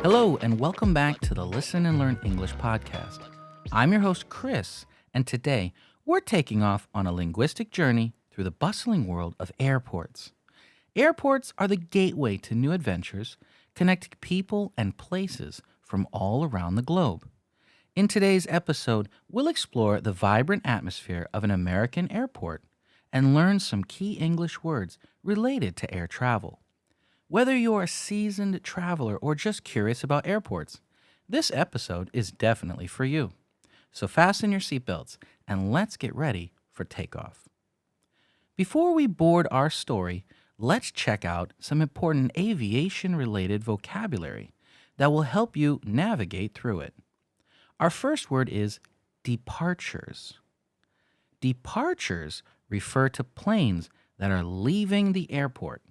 Hello, and welcome back to the Listen and Learn English podcast. I'm your host, Chris, and today we're taking off on a linguistic journey through the bustling world of airports. Airports are the gateway to new adventures, connecting people and places from all around the globe. In today's episode, we'll explore the vibrant atmosphere of an American airport and learn some key English words related to air travel. Whether you're a seasoned traveler or just curious about airports, this episode is definitely for you. So fasten your seatbelts and let's get ready for takeoff. Before we board our story, let's check out some important aviation-related vocabulary that will help you navigate through it. Our first word is departures. Departures refer to planes that are leaving the airport.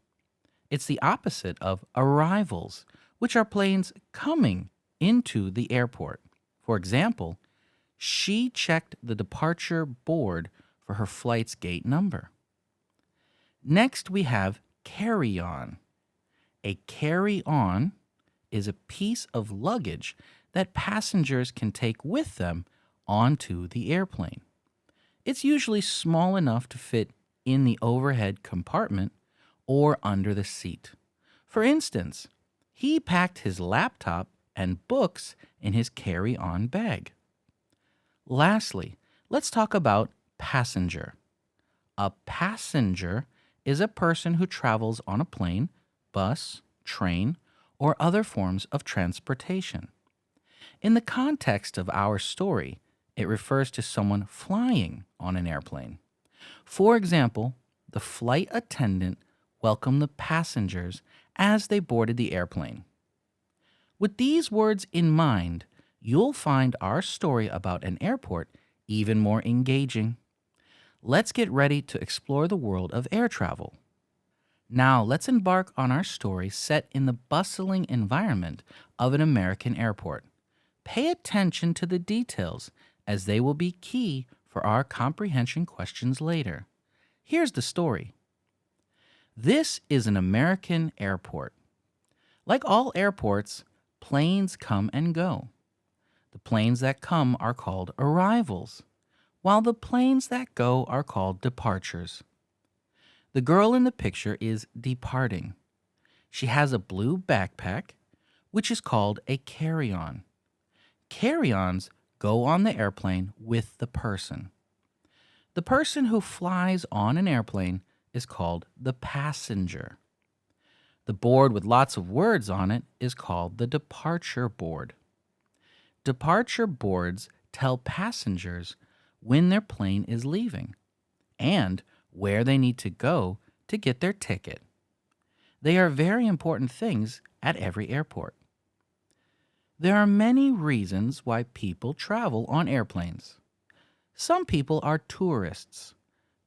It's the opposite of arrivals, which are planes coming into the airport. For example, she checked the departure board for her flight's gate number. Next, we have carry-on. A carry-on is a piece of luggage that passengers can take with them onto the airplane. It's usually small enough to fit in the overhead compartment or under the seat. For instance, he packed his laptop and books in his carry-on bag. Lastly, let's talk about passenger. A passenger is a person who travels on a plane, bus, train, or other forms of transportation. In the context of our story, it refers to someone flying on an airplane. For example, the flight attendant welcomed the passengers as they boarded the airplane. With these words in mind, you'll find our story about an airport even more engaging. Let's get ready to explore the world of air travel. Now, let's embark on our story set in the bustling environment of an American airport. Pay attention to the details, as they will be key for our comprehension questions later. Here's the story. This is an American airport. Like all airports, planes come and go. The planes that come are called arrivals, while the planes that go are called departures. The girl in the picture is departing. She has a blue backpack, which is called a carry-on. Carry-ons go on the airplane with the person. The person who flies on an airplane is called the passenger. The board with lots of words on it is called the departure board. Departure boards tell passengers when their plane is leaving and where they need to go to get their ticket. They are very important things at every airport. There are many reasons why people travel on airplanes. Some people are tourists.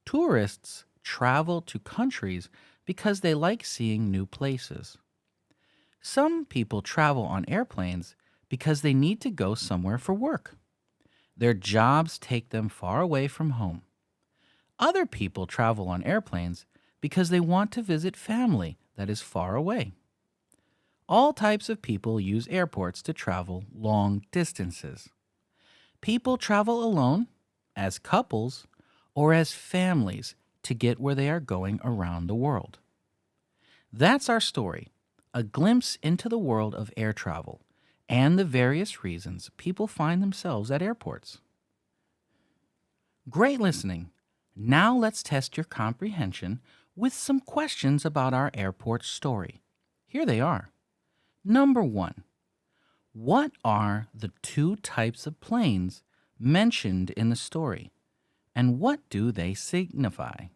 Tourists travel to countries because they like seeing new places. Some people travel on airplanes because they need to go somewhere for work. Their jobs take them far away from home. Other people travel on airplanes because they want to visit family that is far away. All types of people use airports to travel long distances. People travel alone, as couples, or as families to get where they are going around the world. That's our story, a glimpse into the world of air travel and the various reasons people find themselves at airports. Great listening. Now let's test your comprehension with some questions about our airport story. Here they are. Number 1. What are the two types of planes mentioned in the story, and what do they signify?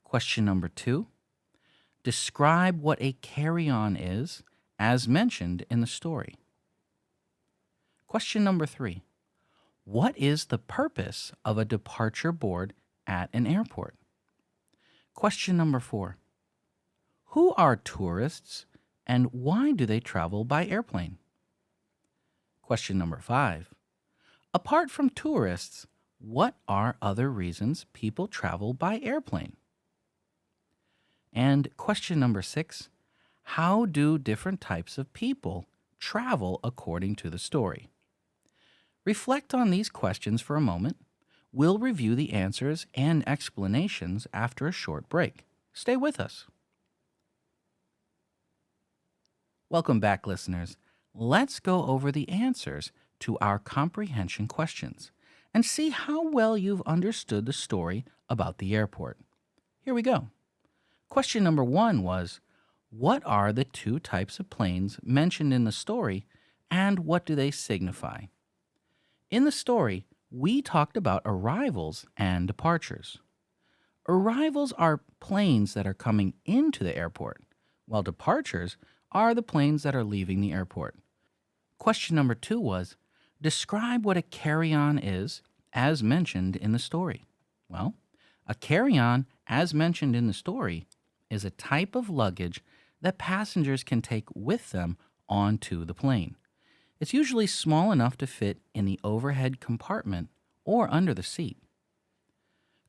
Question number 2. Describe what a carry-on is, as mentioned in the story. Question number 3. What is the purpose of a departure board at an airport? Question number 4. Who are tourists and why do they travel by airplane? Question number 5. Apart from tourists, what are other reasons people travel by airplane? And question number 6, how do different types of people travel according to the story? Reflect on these questions for a moment. We'll review the answers and explanations after a short break. Stay with us. Welcome back, listeners. Let's go over the answers to our comprehension questions and see how well you've understood the story about the airport. Here we go. Question number 1 was, what are the two types of planes mentioned in the story and what do they signify? In the story, we talked about arrivals and departures. Arrivals are planes that are coming into the airport, while departures are the planes that are leaving the airport. Question number 2 was, describe what a carry-on is as mentioned in the story. Well, a carry-on, as mentioned in the story, is a type of luggage that passengers can take with them onto the plane. It's usually small enough to fit in the overhead compartment or under the seat.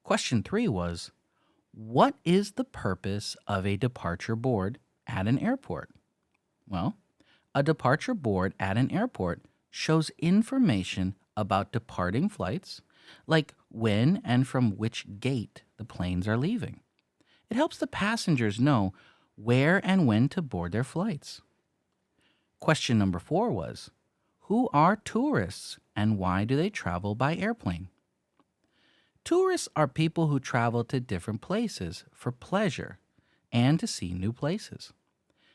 Question 3 was, what is the purpose of a departure board at an airport? Well, a departure board at an airport shows information about departing flights, like when and from which gate the planes are leaving. It helps the passengers know where and when to board their flights. Question number 4 was, who are tourists and why do they travel by airplane? Tourists are people who travel to different places for pleasure and to see new places.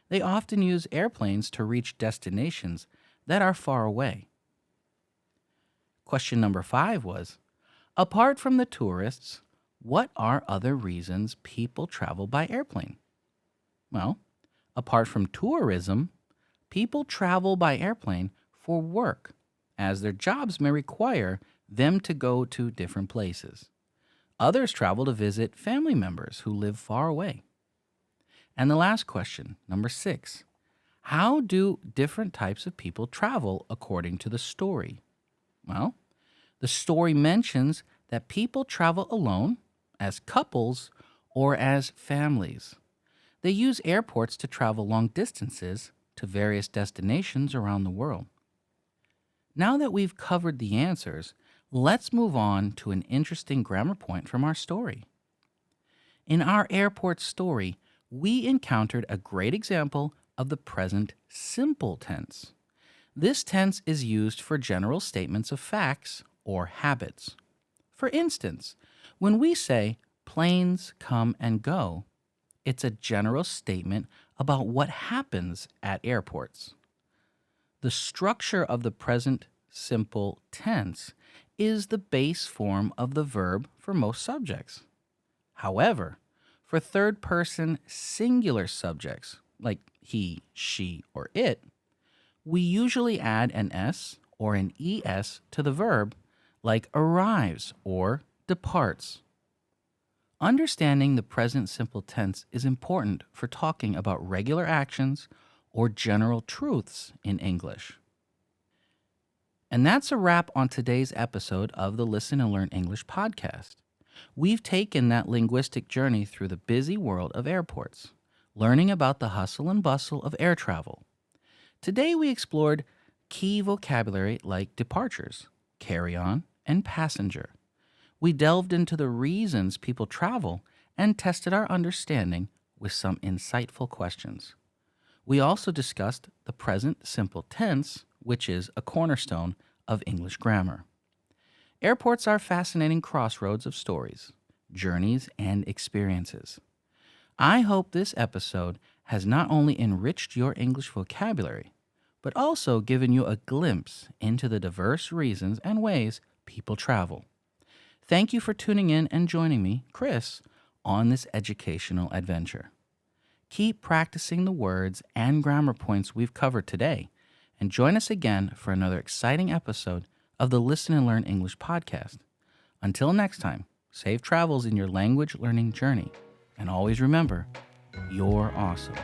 They often use airplanes to reach destinations that are far away. Question number 5 was, apart from the tourists, what are other reasons people travel by airplane? Well, apart from tourism, people travel by airplane for work, as their jobs may require them to go to different places. Others travel to visit family members who live far away. And the last question, number 6, how do different types of people travel according to the story? Well, the story mentions that people travel alone, as couples, or as families. They use airports to travel long distances to various destinations around the world. Now that we've covered the answers, let's move on to an interesting grammar point from our story. In our airport story, we encountered a great example of the present simple tense. This tense is used for general statements of facts or habits. For instance, when we say planes come and go, it's a general statement about what happens at airports. The structure of the present simple tense is the base form of the verb for most subjects. However, for third-person singular subjects, like he, she, or it, we usually add an S or an ES to the verb, like arrives or departs. Understanding the present simple tense is important for talking about regular actions or general truths in English. And that's a wrap on today's episode of the Listen and Learn English podcast. We've taken that linguistic journey through the busy world of airports, learning about the hustle and bustle of air travel. Today we explored key vocabulary like departures, carry-on, and passenger. We delved into the reasons people travel and tested our understanding with some insightful questions. We also discussed the present simple tense, which is a cornerstone of English grammar. Airports are fascinating crossroads of stories, journeys, and experiences. I hope this episode has not only enriched your English vocabulary, but also given you a glimpse into the diverse reasons and ways people travel. Thank you for tuning in and joining me, Chris, on this educational adventure. Keep practicing the words and grammar points we've covered today, and join us again for another exciting episode of the Listen and Learn English podcast. Until next time, safe travels in your language learning journey, and always remember, you're awesome.